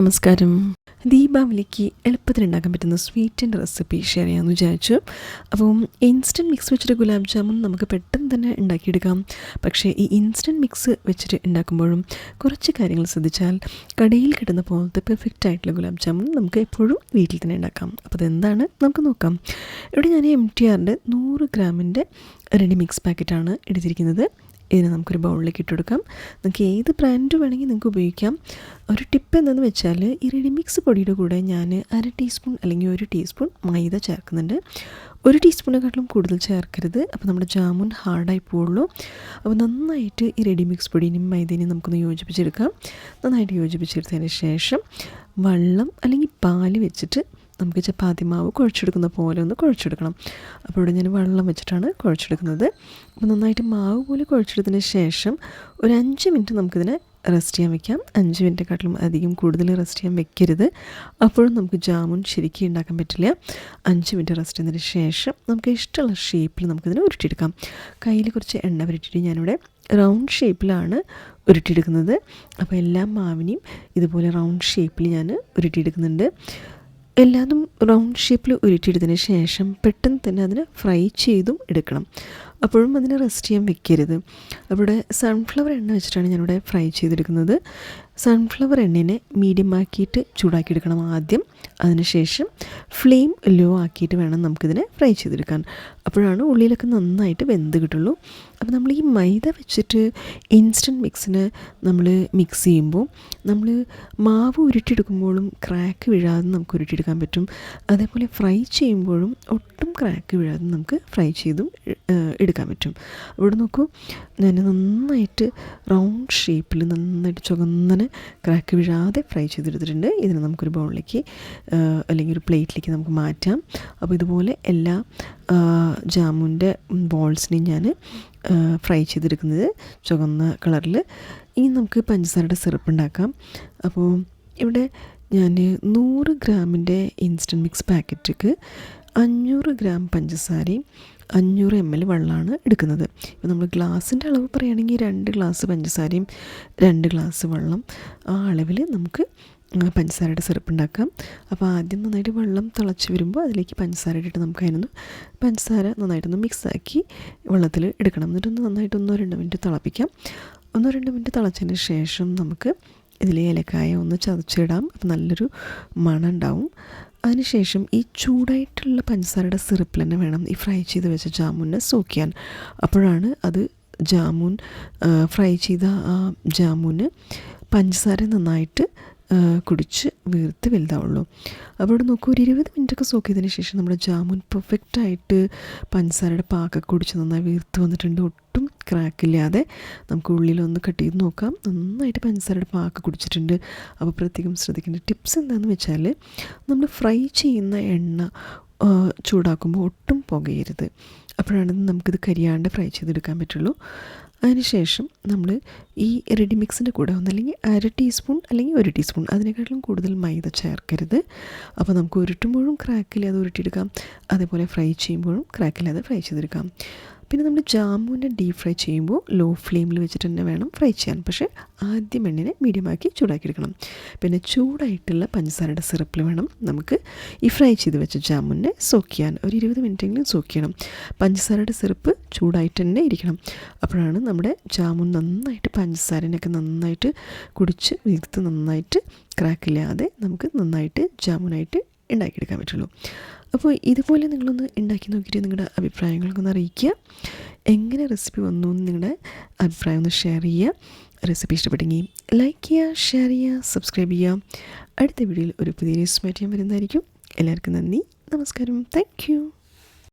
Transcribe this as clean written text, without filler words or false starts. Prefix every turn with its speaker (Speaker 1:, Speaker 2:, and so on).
Speaker 1: നമസ്കാരം. ദീപാവലിക്ക് എളുപ്പത്തിൽ ഉണ്ടാക്കാൻ പറ്റുന്ന സ്വീറ്റിൻ്റെ റെസിപ്പി ഷെയർ ചെയ്യാമെന്ന് വിചാരിച്ചു. അപ്പം ഇൻസ്റ്റൻറ്റ് മിക്സ് വെച്ചിട്ട് ഗുലാബ് ജാമുൻ നമുക്ക് പെട്ടെന്ന് തന്നെ ഉണ്ടാക്കിയെടുക്കാം. പക്ഷേ ഈ ഇൻസ്റ്റൻറ്റ് മിക്സ് വെച്ചിട്ട് ഉണ്ടാക്കുമ്പോഴും കുറച്ച് കാര്യങ്ങൾ ശ്രദ്ധിച്ചാൽ കടയിൽ കിട്ടുന്ന പോലത്തെ പെർഫെക്റ്റ് ആയിട്ടുള്ള ഗുലാബ് ജാമുൻ നമുക്ക് എപ്പോഴും വീട്ടിൽ തന്നെ ഉണ്ടാക്കാം. അപ്പോൾ അതെന്താണ് നമുക്ക് നോക്കാം. ഇവിടെ ഞാൻ MTRൻ്റെ 100 ഗ്രാമിൻ്റെ റെഡി മിക്സ് പാക്കറ്റാണ് എടുത്തിരിക്കുന്നത്. ഇതിനെ നമുക്കൊരു ബൗളിലേക്ക് ഇട്ട് കൊടുക്കാം. നിങ്ങൾക്ക് ഏത് ബ്രാൻഡ് വേണമെങ്കിൽ നിങ്ങൾക്ക് ഉപയോഗിക്കാം. ഒരു ടിപ്പ് എന്താണെന്ന് വെച്ചാൽ ഈ റെഡി മിക്സ് പൊടിയുടെ കൂടെ ഞാൻ 1/2 ടീസ്പൂൺ അല്ലെങ്കിൽ 1 ടീസ്പൂൺ മൈദ ചേർക്കുന്നുണ്ട്. 1 ടീസ്പൂണിനെക്കാട്ടിലും കൂടുതൽ ചേർക്കരുത്. അപ്പോൾ നമ്മുടെ ജാമുൻ ഹാർഡായി പോവുള്ളൂ. അപ്പോൾ നന്നായിട്ട് ഈ റെഡി മിക്സ് പൊടിയും മൈദേനെയും നമുക്കൊന്ന് യോജിപ്പിച്ചെടുക്കാം. നന്നായിട്ട് യോജിപ്പിച്ചെടുത്തതിന് ശേഷം വെള്ളം അല്ലെങ്കിൽ പാല് വെച്ചിട്ട് നമുക്ക് ചപ്പാത്തി മാവ് കുഴച്ചെടുക്കുന്ന പോലെ ഒന്ന് കുഴച്ചെടുക്കണം. അപ്പോൾ ഇവിടെ ഞാൻ വെള്ളം വെച്ചിട്ടാണ് കുഴച്ചെടുക്കുന്നത്. അപ്പോൾ നന്നായിട്ട് മാവ് പോലെ കുഴച്ചെടുത്തതിന് ശേഷം ഒരു 5 മിനിറ്റ് നമുക്കിതിനെ റെസ്റ്റ് ചെയ്യാൻ വെക്കാം. 5 മിനിറ്റെക്കാട്ടിലും അധികം കൂടുതൽ റെസ്റ്റ് ചെയ്യാൻ വെക്കരുത്. അപ്പോഴും നമുക്ക് ജാമുൻ ശരിക്കും ഉണ്ടാക്കാൻ പറ്റില്ല. 5 മിനിറ്റ് റെസ്റ്റ് ചെയ്തതിന് ശേഷം നമുക്ക് ഇഷ്ടമുള്ള ഷേപ്പിൽ നമുക്കിതിനെ ഉരുട്ടിയെടുക്കാം. കയ്യിൽ കുറച്ച് എണ്ണ പുരട്ടിയിട്ട് ഞാനിവിടെ റൗണ്ട് ഷേപ്പിലാണ് ഉരുട്ടിയെടുക്കുന്നത്. അപ്പോൾ എല്ലാ മാവിനെയും ഇതുപോലെ റൗണ്ട് ഷേപ്പിൽ ഞാൻ ഉരുട്ടിയെടുക്കുന്നുണ്ട്. എല്ലാതും റൗണ്ട് ഷേപ്പിൽ ഉരുട്ടിയെടുത്തതിന് ശേഷം പെട്ടെന്ന് തന്നെ അതിനെ ഫ്രൈ ചെയ്തും എടുക്കണം. അപ്പോഴും അതിനെ റെസ്റ്റ് ചെയ്യാൻ വെക്കരുത്. അവിടെ സൺഫ്ലവർ എണ്ണ വെച്ചിട്ടാണ് ഞാനിവിടെ ഫ്രൈ ചെയ്തെടുക്കുന്നത്. സൺഫ്ലവർ എണ്ണേനെ മീഡിയം ആക്കിയിട്ട് ചൂടാക്കിയെടുക്കണം ആദ്യം. അതിനുശേഷം ഫ്ലെയിം ലോ ആക്കിയിട്ട് വേണം നമുക്കിതിനെ ഫ്രൈ ചെയ്തെടുക്കാൻ. അപ്പോഴാണ് ഉള്ളിലൊക്കെ നന്നായിട്ട് വെന്ത് കിട്ടുള്ളൂ. അപ്പോൾ നമ്മൾ ഈ മൈദ വെച്ചിട്ട് ഇൻസ്റ്റൻറ്റ് മിക്സിന് നമ്മൾ മിക്സ് ചെയ്യുമ്പോൾ നമ്മൾ മാവ് ഉരുട്ടിയെടുക്കുമ്പോഴും ക്രാക്ക് വീഴാതെ നമുക്ക് ഉരുട്ടിയെടുക്കാൻ പറ്റും. അതേപോലെ ഫ്രൈ ചെയ്യുമ്പോഴും ഒട്ടും ക്രാക്ക് വീഴാതെ നമുക്ക് ഫ്രൈ ചെയ്തും എടുക്കാൻ പറ്റും. ഇവിടെ നോക്കൂ, ഞാൻ നന്നായിട്ട് റൗണ്ട് ഷേപ്പിൽ നന്നായിട്ട് ചുവന്നനെ ക്രാക്ക് വീഴാതെ ഫ്രൈ ചെയ്തെടുത്തിട്ടുണ്ട്. ഇതിനെ നമുക്കൊരു ബൗളിലേക്ക് അല്ലെങ്കിൽ ഒരു പ്ലേറ്റിലേക്ക് നമുക്ക് മാറ്റാം. അപ്പോൾ ഇതുപോലെ എല്ലാ ജാമുൻ്റെ ബോൾസിനെയും ഞാൻ ഫ്രൈ ചെയ്തെടുക്കുന്നത് ചുവന്ന കളറിൽ. ഇനി നമുക്ക് പഞ്ചസാരയുടെ സിറപ്പ് ഉണ്ടാക്കാം. അപ്പോൾ ഇവിടെ ഞാൻ 100 ഗ്രാമിൻ്റെ ഇൻസ്റ്റൻറ്റ് മിക്സ് പാക്കറ്റിക്ക് 500 ഗ്രാം പഞ്ചസാരയും 500 ml വെള്ളമാണ് എടുക്കുന്നത്. ഇപ്പോൾ നമ്മൾ ഗ്ലാസിൻ്റെ അളവ് പറയുകയാണെങ്കിൽ 2 ഗ്ലാസ് പഞ്ചസാരയും 2 ഗ്ലാസ് വെള്ളം, ആ അളവിൽ നമുക്ക് പഞ്ചസാരയുടെ സിറപ്പ് ഉണ്ടാക്കാം. അപ്പോൾ ആദ്യം നന്നായിട്ട് വെള്ളം തിളച്ച് വരുമ്പോൾ അതിലേക്ക് പഞ്ചസാര ഇട്ടിട്ട് നമുക്ക് അതിനൊന്ന് പഞ്ചസാര നന്നായിട്ടൊന്ന് മിക്സാക്കി വെള്ളത്തിൽ എടുക്കണം. എന്നിട്ടൊന്ന് നന്നായിട്ട് 1-2 മിനിറ്റ് തിളപ്പിക്കാം. 1-2 മിനിറ്റ് തിളച്ചതിന് ശേഷം നമുക്ക് ഇതിൽ ഏലക്കായ ഒന്ന് ചതച്ചിടാം. അപ്പോൾ നല്ലൊരു മണം ഉണ്ടാവും. അതിനുശേഷം ഈ ചൂടായിട്ടുള്ള പഞ്ചസാരയുടെ സിറപ്പിൽ തന്നെ വേണം ഈ ഫ്രൈ ചെയ്ത് വെച്ച ജാമുനെ സോക്ക് ചെയ്യാൻ. അപ്പോഴാണ് അത് ജാമുൻ ഫ്രൈ ചെയ്ത ആ ജാമുന് പഞ്ചസാര നന്നായിട്ട് കുടിച്ച് വീർത്ത് വലുതാവുള്ളൂ. അപ്പോൾ ഇവിടെ നോക്കൂ, ഒരു 20 മിനിറ്റൊക്കെ സോക്ക് ചെയ്തതിന് ശേഷം നമ്മുടെ ജാമുൻ പെർഫെക്റ്റായിട്ട് പഞ്ചസാരയുടെ പാക്കൊക്കെ കുടിച്ച് നന്നായി വീർത്ത് വന്നിട്ടുണ്ട്. ഒട്ടും ക്രാക്കില്ലാതെ നമുക്ക് ഉള്ളിലൊന്ന് കട്ട് ചെയ്ത് നോക്കാം. നന്നായിട്ട് പഞ്ചസാരയുടെ പാക്ക് കുടിച്ചിട്ടുണ്ട്. അപ്പോൾ പ്രത്യേകം ശ്രദ്ധിക്കേണ്ട ടിപ്സ് എന്താണെന്ന് വെച്ചാൽ നമ്മൾ ഫ്രൈ ചെയ്യുന്ന എണ്ണ ചൂടാക്കുമ്പോൾ ഒട്ടും പുകയരുത്. അപ്പോഴാണ് നമുക്കിത് കരിയാണ്ട് ഫ്രൈ ചെയ്തെടുക്കാൻ പറ്റുള്ളൂ. അതിനുശേഷം നമ്മൾ ഈ റെഡി മിക്സിൻ്റെ കൂടെ ഒന്നല്ലെങ്കിൽ 1/2 ടീസ്പൂൺ അല്ലെങ്കിൽ 1 ടീസ്പൂൺ, അതിനേക്കാളും കൂടുതൽ മൈദ ചേർക്കരുത്. അപ്പോൾ നമുക്ക് ഉരുട്ടുമ്പോഴും ക്രാക്കില്ലാതെ ഉരുട്ടിയെടുക്കാം. അതേപോലെ ഫ്രൈ ചെയ്യുമ്പോഴും ക്രാക്കില്ലാതെ ഫ്രൈ ചെയ്തെടുക്കാം. പിന്നെ നമ്മൾ ജാമുനെ ഡീപ് ഫ്രൈ ചെയ്യുമ്പോൾ ലോ ഫ്ലെയിമിൽ വെച്ചിട്ട് തന്നെ വേണം ഫ്രൈ ചെയ്യാൻ. പക്ഷേ ആദ്യം എണ്ണനെ മീഡിയമാക്കി ചൂടാക്കിയെടുക്കണം. പിന്നെ ചൂടായിട്ടുള്ള പഞ്ചസാരയുടെ സിറപ്പിൽ വേണം നമുക്ക് ഈ ഫ്രൈ ചെയ്ത് വെച്ച ജാമുനെ സോക്ക് ചെയ്യാൻ. ഒരു 20 മിനിറ്റെങ്കിലും സോക്ക് ചെയ്യണം. പഞ്ചസാരയുടെ സിറപ്പ് ചൂടായിട്ട് തന്നെ ഇരിക്കണം. അപ്പോഴാണ് നമ്മുടെ ജാമുൻ നന്നായിട്ട് പഞ്ചസാരനൊക്കെ നന്നായിട്ട് കുടിച്ച് വീർത്ത് നന്നായിട്ട് ക്രാക്കില്ലാതെ നമുക്ക് നന്നായിട്ട് ജാമുനായിട്ട് ഉണ്ടാക്കിയെടുക്കാൻ പറ്റുള്ളൂ. അപ്പോൾ ഇതുപോലെ നിങ്ങളൊന്ന് ഉണ്ടാക്കി നോക്കിയിട്ട് നിങ്ങളുടെ അഭിപ്രായങ്ങളൊക്കെ ഒന്ന് അറിയിക്കുക. എങ്ങനെ റെസിപ്പി വന്നു എന്ന് നിങ്ങളുടെ അഭിപ്രായം ഒന്ന് ഷെയർ ചെയ്യുക. റെസിപ്പി ഇഷ്ടപ്പെട്ടെങ്കിൽ ലൈക്ക് ചെയ്യുക, ഷെയർ ചെയ്യുക, സബ്സ്ക്രൈബ് ചെയ്യുക. അടുത്ത വീഡിയോയിൽ ഒരു പുതിയ റെസിപ്പി ഞാൻ വരുന്നതായിരിക്കും. എല്ലാവർക്കും നന്ദി, നമസ്കാരം, താങ്ക് യു.